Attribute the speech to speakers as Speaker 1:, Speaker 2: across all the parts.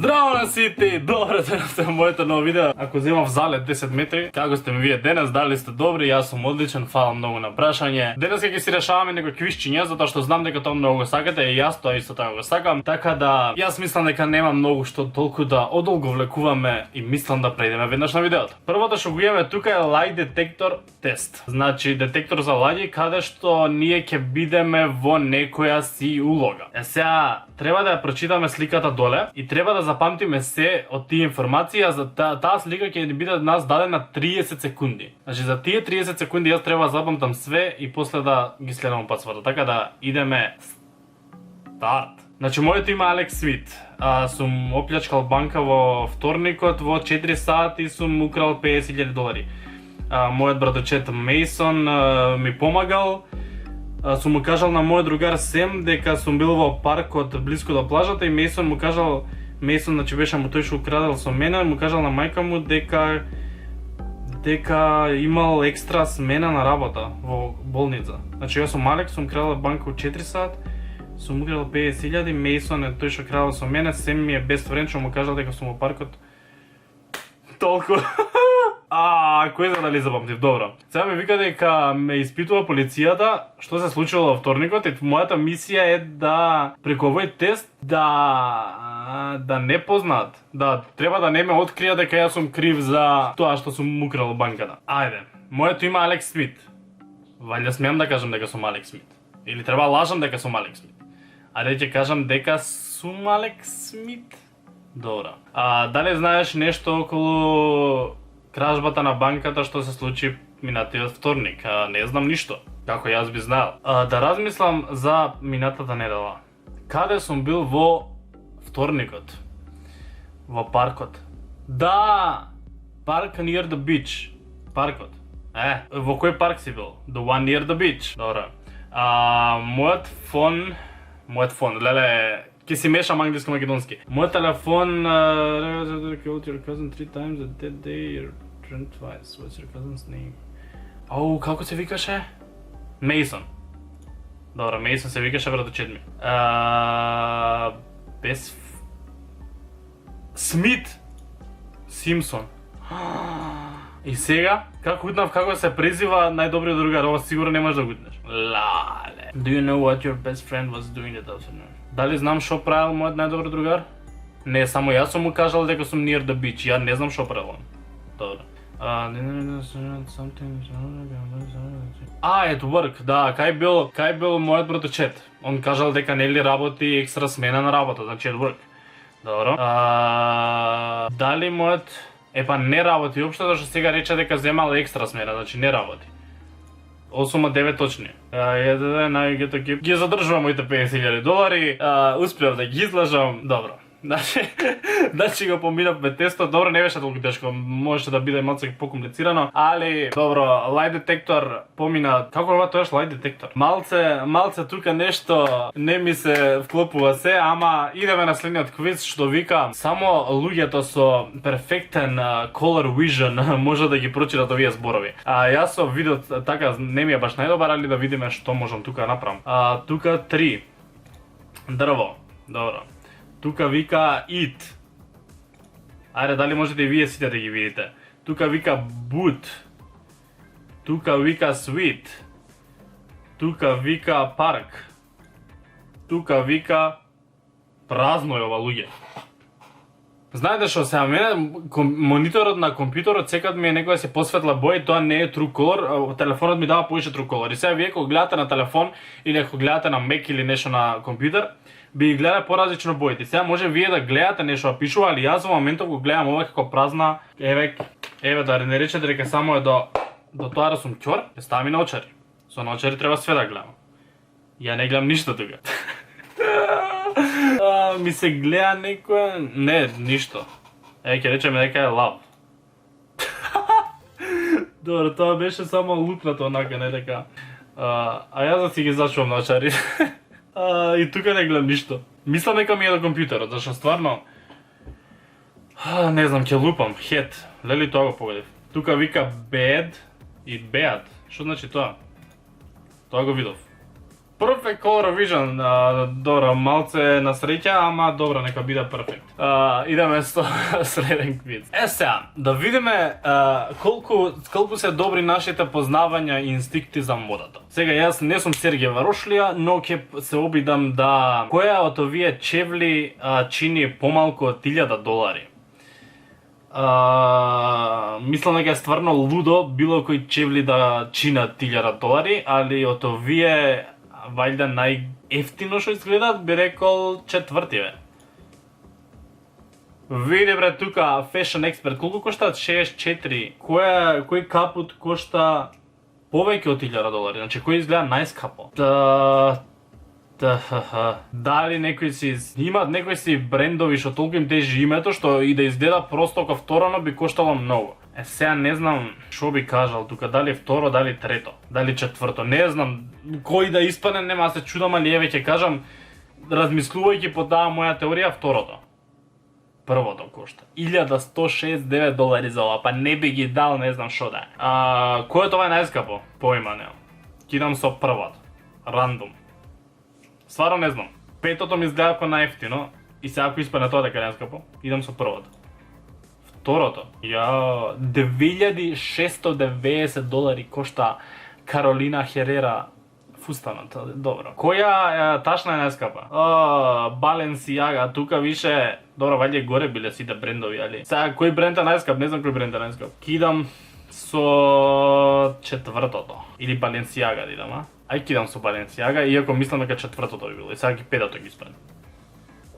Speaker 1: Здраво на сите! Добре дојдовте во моето ново видео. Ако земав залет 10 метри, како сте ми вие денес? Дали сте добри? Јас сум одличен, фала многу на прашање. Денес ќе си решаваме некои квизчиња, затоа што знам дека тоа многу го сакате и јас тоа исто така го сакам. Така да јас мислам дека нема многу што толку да одолго влекуваме и мислам да преидеме веднаш на видеото. Првото што го имаме тука е lie детектор тест. Значи детектор за лаѓи каде што ние ќе бидеме во некоја си улога. Сега треба да ја прочитаме сликата доле и треба да запамтиме се од тие информации, за таа слика ќе ни биде нас дадена 30 секунди. Значи за тие 30 секунди јас треба да запамтам све и после да ги следам пасворда. Така да идеме старт. Значи моето име Алекс Смит. Сум оплячкал банка во вторникот во 4 сати, сум украл $50,000. Мојот браточет Мейсон ми помагал. Сум му кажал на мојот другар Сем дека сум бил во паркот блиску до плажата и Мейсон му кажал, Мейсон значи беше му тој што украдел со мене, му кажал на мајка му дека имал екстра смена на работа во болница. Значи јас сум Алекс, сум крадел банка во 4 сат, сум украл $50,000, Мейсон е тој што крадел со мене, Сем ми е best friend што му кажал дека сум во паркот. Толку. Кој за дали запамтив? Добро. Сега ми вика дека ме испитува полицијата што се случило во вторникот и мојата мисија е да преку овој тест да не познаат, да треба да не ме откријат дека јас сум крив за тоа што сум украл банката. Ајде, моето име Алекс Смит. Ваljda смеам да кажам дека сум Алекс Смит. Или треба лажам дека сум Алекс Смит. Ајде ќе кажам дека сум Алекс Смит. Добро. Дали знаеш нешто околу кражбата на банката што се случи минатиот вторник? Не знам ништо. Како јас би знаел. Да размислам за минатата недела. Каде сум бил во вторникот? Во паркот. Да, парк near the beach. Паркот. Во кој парк си бил? The one near the beach. Добро. Мојот фон, леле, ќе си мешам англиски-македонски. Мојот телефон killed your cousin 3 times a dead day, you're drunk twice. What's your cousin's name? Како се викаше? Мейсон. Добро, Мейсон се викаше браточет ми. Смит. Симпсон. И сега, како утнав како се презива најдобриот другар, ова сигурно не можеш да го утнеш. Лале. Do you know what your best friend was doing that afternoon? Дали знам што правил мојот најдобри другар? Не, само јас сум му кажал дека сум near the beach, ја не знам што правил он. Добро. At work, да, кај бил мојот браточет. Он кажал дека нели работи екстра смена на работа, значи at work. Добро. Дали мојот не работи уопште, зашто сега рече дека земал екстра смена, значи не работи. 8-9 точни. Ги задржувам моите $50,000, успеав да ги излажам. Добро. Значи го поминавме тестот, добро не беше толку тешко, можеше да биде малку покомплицирано, али добро, lie детектор помина, како ова тоаш lie детектор? Малце тука нешто не ми се вклопува се, ама идеме на следниот квиз што вика само луѓето со перфектен color vision може да ги прочитат овие зборови. Јас со видеот така не ми е баш најдобар, али да видиме што можам тука направам. Тука 3 дрво, добро. Тука вика eat. Ајде, дали можете и вие сите да ги видите? Тука вика boot. Тука вика sweet. Тука вика парк. Тука вика празно е ова луѓе. Знаете што, сега мене мониторот на компјутерот секад ми е некоја се посветла боја и тоа не е true color, телефонот ми дава повеќе true color. И сега вие кога гледате на телефон или ако гледате на Mac или нешто на компјутер, би гледа поразлично боите. Сега може вие да гледате нешто пишува, али јас во моментов го гледам ова како празна. Еве да не речете дека само е до тоа да сум ќор, стави на очари. Со наочари треба све да гледам. Ја не гледам ништо тука. Ми се гледа некоја... Не, ништо. Ќе речеме дека е лав. Добро, тоа беше само лупнато онака, не дека. Јас да си ги зачувам на очари. И тука не гледам ништо. Мислам дека ми е до компјутерот, зашто стварно... Не знам, ќе лупам. Head. Лели тоа го погодив. Тука вика bad и bad. Што значи тоа? Тоа го видов. Perfect Color Vision, добро, малце на среќа, ама добро, нека биде перфект. Идеме со следен квиз. Сега, да видиме колку се добри нашите познавања и инстинкти за модата. Сега, јас не сум Сергеј Варошлија, но ќе се обидам да... Која од овие чевли чини помалку од $1000? Мислам дека е стварно лудо било кој чевли да чинат $1000, али од овие вајда најефтино што изгледаат би рекол четврти, бе. Види бре тука Fashion Expert, колку коштаат 64? Кој капут кошта повеќе од $1000? Значи кој изгледа најскапо? Дали некои си брендови што толку им тежи името што и да изгледа просто како вторано би коштало многу. Сега не знам што би кажал тука, дали второ, дали трето, дали четврто, не знам кој да испадне, нема се чудам, али еве ќе кажам, размислувајќи по таа моја теорија, второто. Првото кошта $1169 за ова, па не би ги дал, не знам што да е. Кој е тоа најскапо? Поима немам. Кидам со првото. Рандом. Стварно не знам. Петото ми изгледа како најефтино и сега ако испадне тоа дека е најскапо, идам со првото. Второто. $2690 кошта Каролина Херера фустанот. Добро. Која ташна е најскапа? Balenciaga, тука више, добро, вајде горе биле сите брендови, али. Сега кој бренд е најскап? Не знам кој бренд е најскап. Кидам со четвртото или Balenciaga да идам, а? Ај кидам со Balenciaga, иако мислам дека четвртото би било и сега ги петото ги испадне.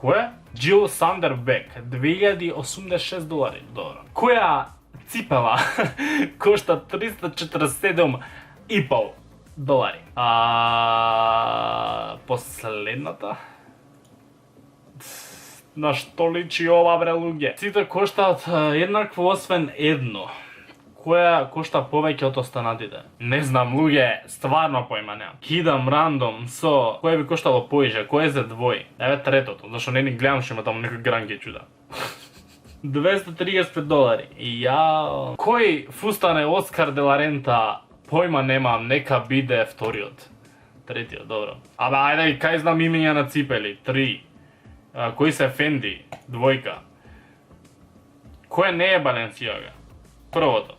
Speaker 1: Кој? Jill Sanderbeck, $2086. Добро. Која ципела кошта $347,5? Последната? На што личи ова, бре, луѓе? Сите коштаат еднакво освен едно. Која кошта повеќе од останатите? Не знам, луѓе, стварно поима немам. Кидам рандом со кој би коштало поише, кој е за двој? Еве третото, зашто не ни гледам што има таму некој гранки чуда. $235. Јао. Кој фустан е Оскар де ла Рента? Поима немам, нека биде вториот. Третиот, добро. Абе, ајде, кај знам имења на ципели? 3. Кој се Fendi? 2. Кој не е Balenciaga? Првото.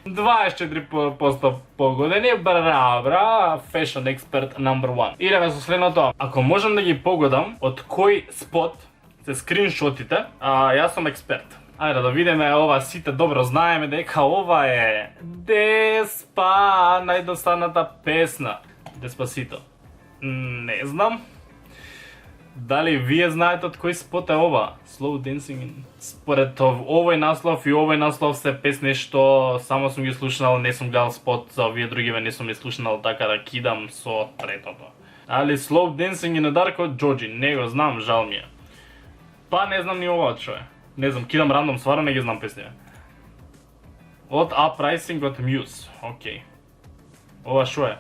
Speaker 1: 24% погодени, бра, Fashion Expert number 1. Идеме со следното. Ако можам да ги погодам од кој спот се скриншотите, јас сум експерт. Ајде да видиме ова, сите добро знаеме дека ова е Деспа, најдостаната песна. Деспасито. Не знам. Дали вие знаете од кој спот е ова? Slow Dancing. Според овој наслов и овој наслов се песни што само сум ги слушнал, не сум гледал спот, за овие другиве не сум ги слушнал, така да кидам со третото. Али Slow Dancing in the Dark од Джоджи, не го знам, жал ми е. Па не знам ни ова што е. Не знам, кидам рандом, стварно не ги знам песниве. Од Uprising од Muse, окей. Ова шо е?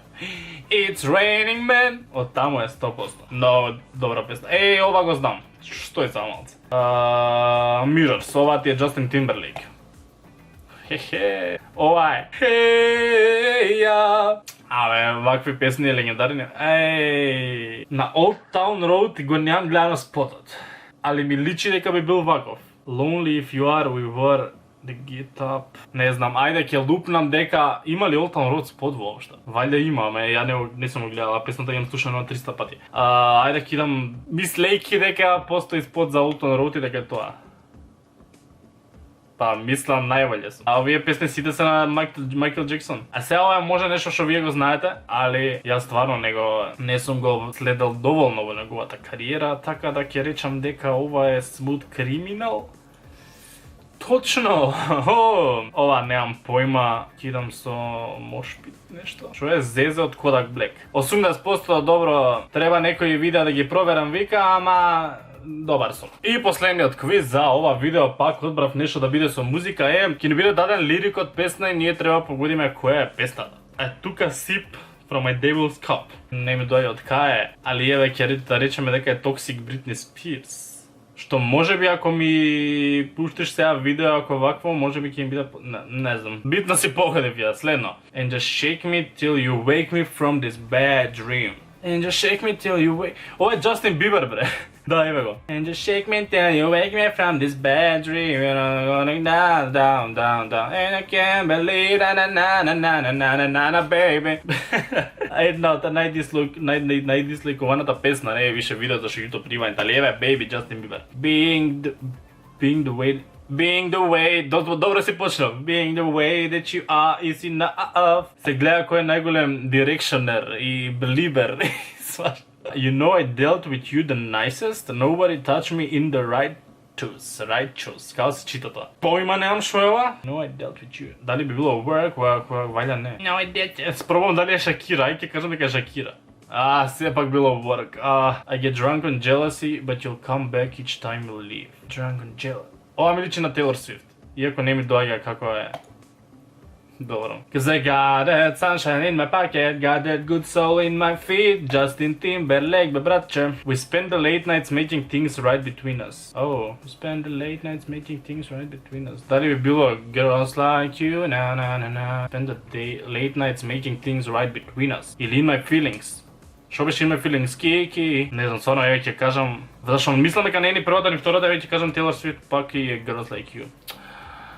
Speaker 1: It's Raining Man! Од таму е 100%. Но добра песна. Ова го знам. Што е само малце? Mirrors, ова ти е Justin Timberlake. Хе-хе. Ова е. Хе-ја. Абе, вакви песни е легендарни. На Old Town Road го немам гледано спотот. Али ми личи дека би бил ваков. Lonely if you are, we were... The Get Up. Не знам, ајде ќе лупнам дека има ли Old Town Road спот воопшто? Вајда има, ја не сум го гледала, песната ја слушано 300 пати. Ајде кидам мислејќи дека постои спот за Old Town Road и дека е тоа. Па, мислам највалје сум. Овие песни сите се на Майкл Джексон. Сега ова е може нешто што вие го знаете, али јас стварно не сум го следел доволно во неговата кариера, така да ќе речам дека ова е Smooth Criminal. Точно! Ова немам појма, кидам со Мошпит нешто. Што е Зезе од Kodak Black. 80% добро, треба некој видео да ги проверам, вика, ама добар сум. И последниот квиз за ова видео, пак одбрав нешто да биде со музика, ќе ни биде даден лирик од песна и ние треба погодиме која е песната. Тука Sip from my Devil's Cup. Не ми доаѓа од кај е, али еве ќе да речеме дека е Toxic Britney Spears. Што можеби ако ми пуштиш сега видео ако вакво, можеби ќе ми биде не знам. Битно си погодив ја, следно. And just shake me till you wake me from this bad dream. And just shake me till you wake... Ова е Justin Bieber, бре. Да, еве го. And just shake me till you wake me from this bad dream. And I'm going down, down, down, down. And I can't believe na na na na na na na na na baby. Една од најдисликуваната песна, не е више видео за YouTube Rewind, али еве Baby Justin Bieber. Being the way, добро си почнав. Being the way that you are is enough. Се гледа кој е најголем дирекшнер и белибер. You know I dealt with you the nicest. Nobody touched me in the right choice. Како се чита тоа? Поима немам шо е ова? No, I dealt with you. Дали би било work, вајда не. No, I did. Спробам дали е Шакира, ај ќе кажам дека е Шакира. Сепак било work. I get drunk on jealousy, but you'll come back each time you leave. Drunk on jealousy. Ова ми личи на Taylor Swift. Иако не ми доаѓа како е. Добро. Cause I got that sunshine in my pocket, got that good soul in my feet. Justin Timberlake, бе братче. We spend the late nights making things right between us. Oh, we spend the late nights making things right between us. Дали би било girls like you, na na na na. Spend the late nights making things right between us. Или in my feelings. Шо беше in my feelings? Ки. Не знам, сварно ја ќе кажам. Зашто мислам дека не е ни првата ни втората, ја ќе кажам Taylor Swift, пак и girls like you.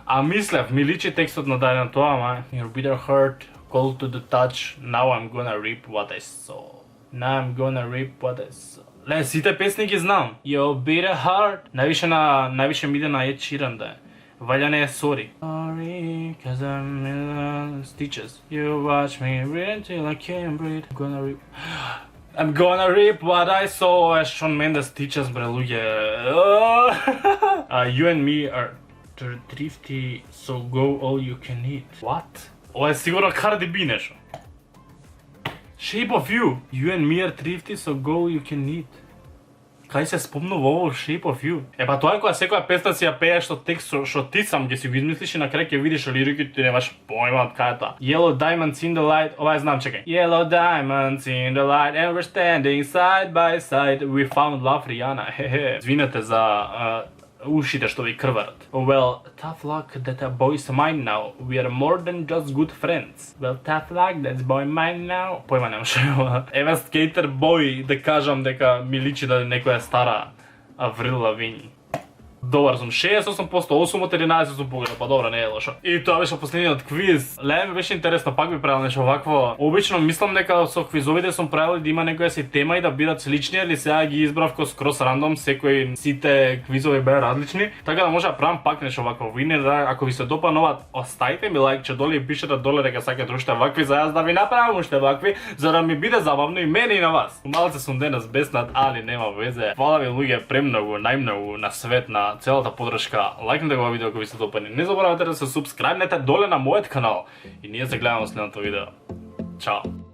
Speaker 1: А мислев, ми личи текстот на даден тоа, ама your bitter heart, cold to the touch, now I'm gonna reap what I sow. Now I'm gonna reap what I sow. Ле, сите песни ги знам. Your bitter heart. Највише ми иде на Ed Sheeran да е. Валја не е sorry. Sorry, cause I'm in stitches. You watch me breathe till I can't breathe. I'm gonna reap what I sow. Shawn Mendes Stitches, бре, луѓе. You and me are thrifty, so go all you can eat. What? Ова е сигурно Cardi B нешто. Shape of you. You and me are thrifty, so go all you can eat. Кај се спомнува ово Shape of you? Па тоа е кога секоја песна си ја пееш со текст што ти сам ќе си го измислиш и на крај ќе видиш лириките ти немаш појма од кај тоа. Yellow diamonds in the light. Ова е знам, чекај. Yellow diamonds in the light and we're standing side by side. We found love, Rihanna. Извинете за ушите што ви крварат. Well, tough luck that a boy's mine now. We are more than just good friends. Well, tough luck that's boy mine now. Појма немаш. Еве скейтер бој да кажам дека ми личи да некоја стара Аврил Лавин. Добар сум, 68%, 8 од 11 сум погledao, па добро, не е лошо. И тоа беше последниот квиз. Леле ми беше интересно, пак би правил нешто вакво. Обично мислам дека со квизовите сум правил да има некоја си тема и да бидат слични, али сега ги избрав ко скрос рандом, секој сите квизови беа различни. Така да може да правам пак нешто вакво. Вине да ако ви се допануваат, оставите ми лайкче доле и пишете доле дека сакате уште вакви за јас да ви направам уште вакви, за да ми биде забавно и мене и на вас. Малце сум денес беснат, али нема везе. Фала ви луѓе премногу, најмногу на свет на целата подршка. Лајкнете го видео ако ви се допадне. Не заборавате да се субскрайбнете доле на мојот канал. И ние се гледаме во следното видео. Чао!